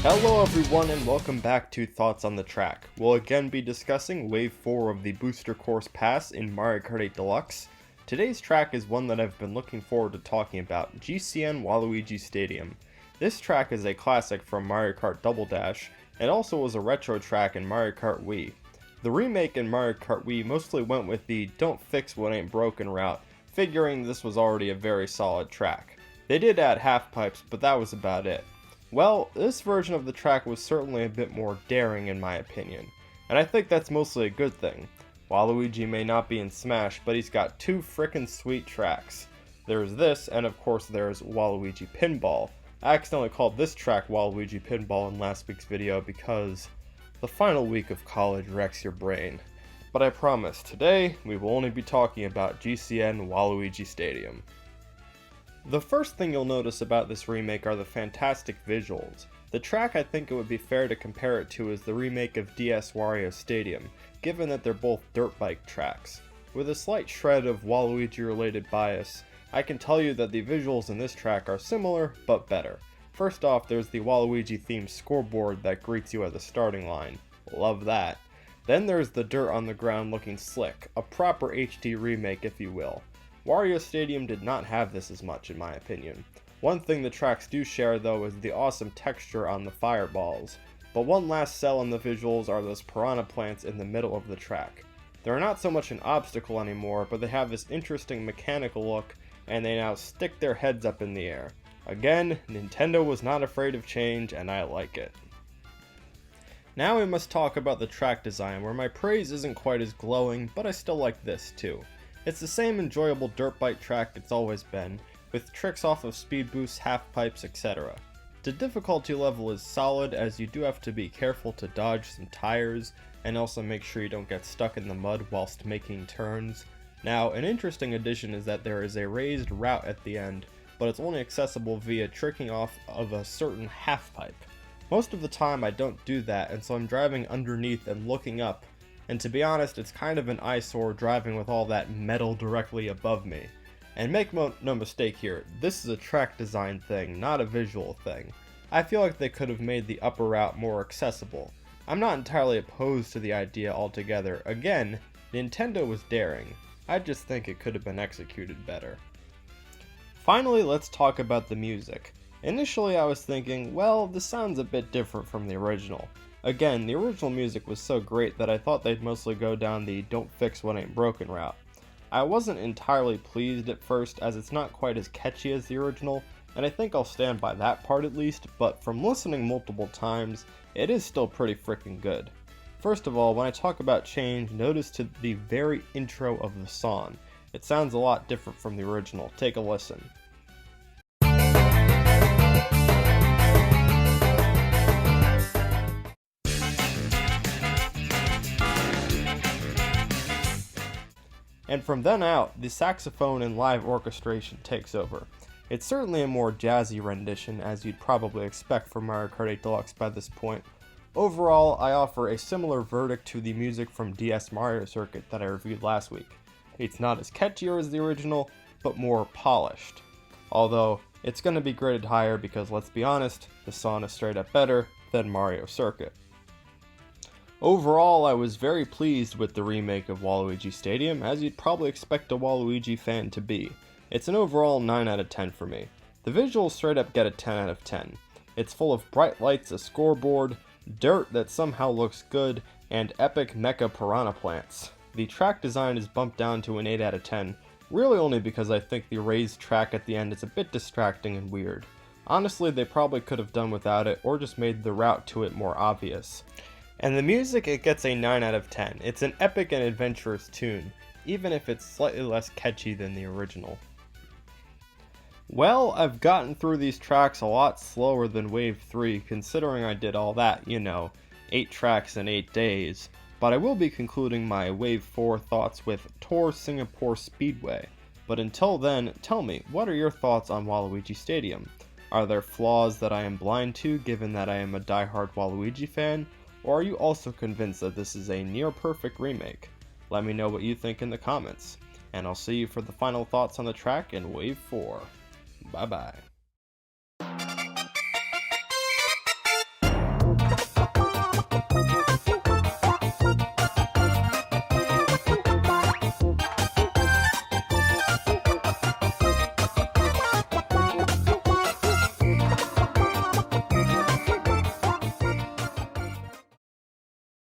Hello everyone and welcome back to Thoughts on the Track. We'll again be discussing Wave 4 of the Booster Course Pass in Mario Kart 8 Deluxe. Today's track is one that I've been looking forward to talking about, GCN Waluigi Stadium. This track is a classic from Mario Kart Double Dash, and also was a retro track in Mario Kart Wii. The remake in Mario Kart Wii mostly went with the don't fix what ain't broken route, figuring this was already a very solid track. They did add half pipes, but that was about it. Well, this version of the track was certainly a bit more daring in my opinion, and I think that's mostly a good thing. Waluigi may not be in Smash, but he's got two frickin' sweet tracks. There's this, and of course there's Waluigi Pinball. I accidentally called this track Waluigi Pinball in last week's video because the final week of college wrecks your brain. But I promise, today we will only be talking about GCN Waluigi Stadium. The first thing you'll notice about this remake are the fantastic visuals. The track I think it would be fair to compare it to is the remake of DS Wario Stadium, given that they're both dirt bike tracks. With a slight shred of Waluigi related bias, I can tell you that the visuals in this track are similar, but better. First off, there's the Waluigi themed scoreboard that greets you at the starting line. Love that. Then there's the dirt on the ground looking slick, a proper HD remake if you will. Wario Stadium did not have this as much in my opinion. One thing the tracks do share though is the awesome texture on the fireballs. But one last sell in the visuals are those piranha plants in the middle of the track. They're not so much an obstacle anymore, but they have this interesting mechanical look and they now stick their heads up in the air. Again, Nintendo was not afraid of change and I like it. Now we must talk about the track design, where my praise isn't quite as glowing, but I still like this too. It's the same enjoyable dirt bike track it's always been, with tricks off of speed boosts, half pipes, etc. The difficulty level is solid, as you do have to be careful to dodge some tires, and also make sure you don't get stuck in the mud whilst making turns. Now, an interesting addition is that there is a raised route at the end, but it's only accessible via tricking off of a certain half pipe. Most of the time I don't do that, and so I'm driving underneath and looking up, and to be honest, it's kind of an eyesore driving with all that metal directly above me. And make no mistake here, this is a track design thing, not a visual thing. I feel like they could have made the upper route more accessible. I'm not entirely opposed to the idea altogether. Again, Nintendo was daring. I just think it could have been executed better. Finally, let's talk about the music. Initially I was thinking, well, this sounds a bit different from the original. Again, the original music was so great that I thought they'd mostly go down the don't fix what ain't broken route. I wasn't entirely pleased at first, as it's not quite as catchy as the original, and I think I'll stand by that part at least, but from listening multiple times, it is still pretty freaking good. First of all, when I talk about change, notice to the very intro of the song. It sounds a lot different from the original. Take a listen. And from then out, the saxophone and live orchestration takes over. It's certainly a more jazzy rendition, as you'd probably expect from Mario Kart 8 Deluxe by this point. Overall, I offer a similar verdict to the music from DS Mario Circuit that I reviewed last week. It's not as catchy as the original, but more polished. Although, it's going to be graded higher because, let's be honest, the song is straight up better than Mario Circuit. Overall, I was very pleased with the remake of Waluigi Stadium, as you'd probably expect a Waluigi fan to be. It's an overall 9 out of 10 for me. The visuals straight up get a 10 out of 10. It's full of bright lights, a scoreboard, dirt that somehow looks good, and epic mecha piranha plants. The track design is bumped down to an 8 out of 10, really only because I think the raised track at the end is a bit distracting and weird. Honestly, they probably could have done without it, or just made the route to it more obvious. And the music, it gets a 9 out of 10. It's an epic and adventurous tune, even if it's slightly less catchy than the original. Well, I've gotten through these tracks a lot slower than Wave 3, considering I did all that, 8 tracks in 8 days. But I will be concluding my Wave 4 thoughts with Tour Singapore Speedway. But until then, tell me, what are your thoughts on Waluigi Stadium? Are there flaws that I am blind to, given that I am a diehard Waluigi fan? Or are you also convinced that this is a near-perfect remake? Let me know what you think in the comments, and I'll see you for the final thoughts on the track in Wave 4. Bye bye.